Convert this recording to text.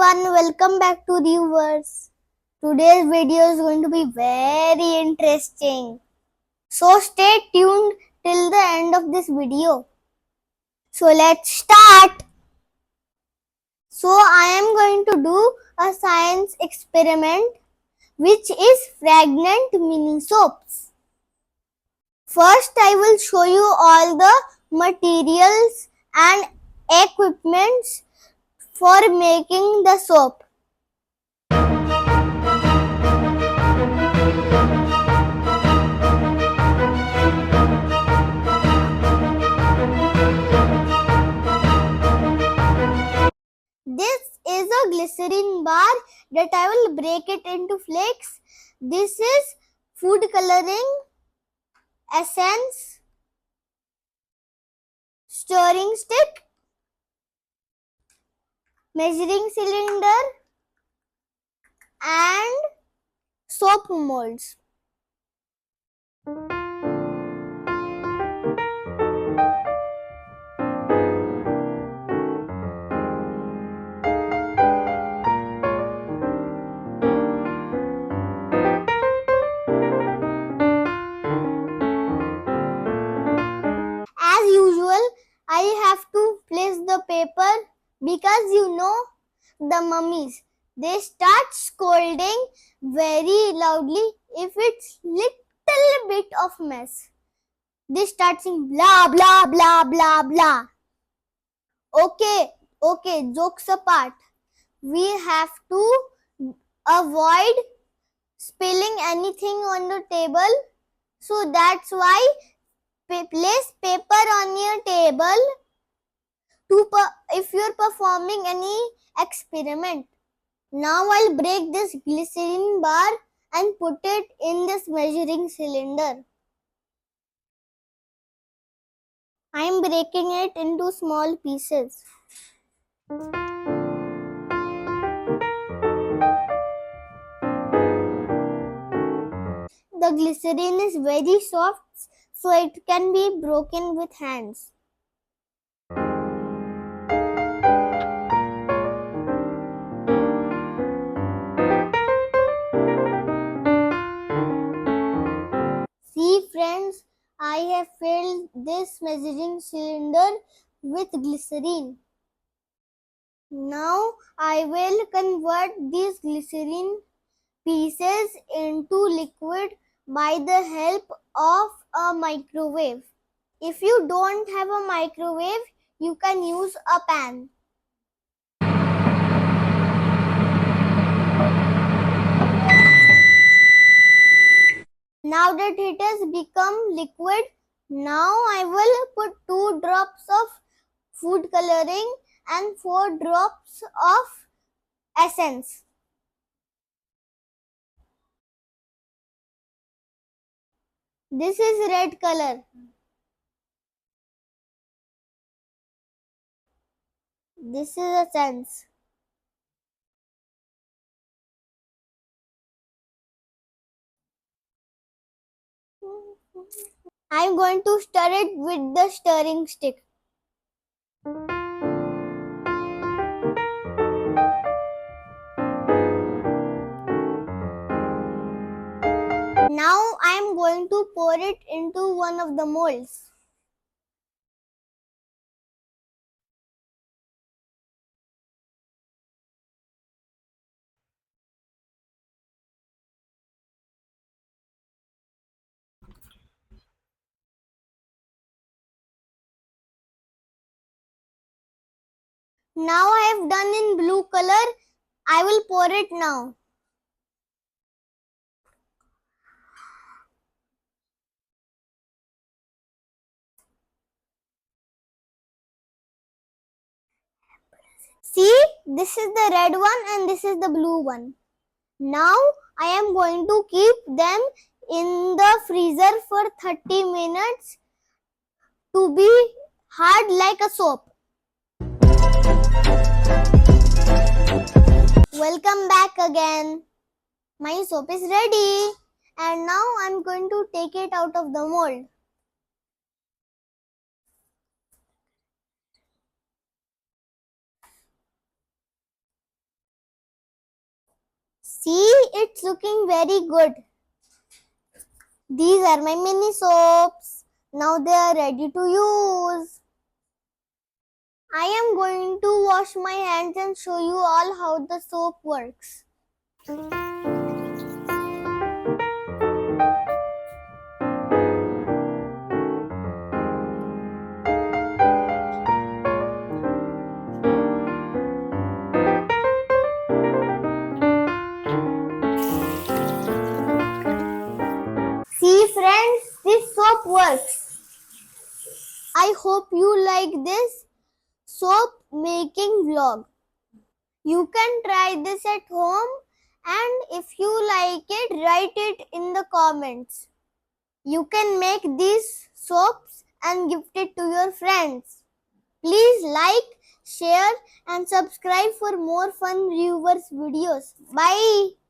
everyone, welcome back to the viewers. Today's video is going to be very interesting. So stay tuned till the end of this video. So let's start. So I am going to do a science experiment which is fragrant mini soaps. First I will show you all the materials and equipments for making the soap. This is a glycerin bar that I will break it into flakes. This is food coloring, essence, stirring stick, measuring cylinder and soap molds. As usual, I have to place the paper because the mummies, they start scolding very loudly if it's little bit of mess. They start saying blah blah blah blah blah. Okay, jokes apart. We have to avoid spilling anything on the table. So that's why place paper on your table if you're performing any experiment. Now I'll break this glycerin bar and put it in this measuring cylinder. I am breaking it into small pieces. The glycerin is very soft, so it can be broken with hands. See friends, I have filled this measuring cylinder with glycerin. Now I will convert these glycerin pieces into liquid by the help of a microwave. If you don't have a microwave, you can use a pan. Now that it has become liquid, now I will put 2 drops of food coloring and 4 drops of essence. This is red color. This is essence. I am going to stir it with the stirring stick. Now I am going to pour it into one of the molds. Now I have done in blue color. I will pour it now. See, this is the red one and this is the blue one. Now I am going to keep them in the freezer for 30 minutes to be hard like a soap. Welcome back again. My soap is ready and now I am going to take it out of the mold. See, it's looking very good. These are my mini soaps. Now they are ready to use. I am going to wash my hands and show you all how the soap works. See friends, this soap works. I hope you like this soap making vlog. You can try this at home, and if you like it, write it in the comments. You can make these soaps and gift it to your friends. Please like, share and subscribe for more fun viewers videos. Bye.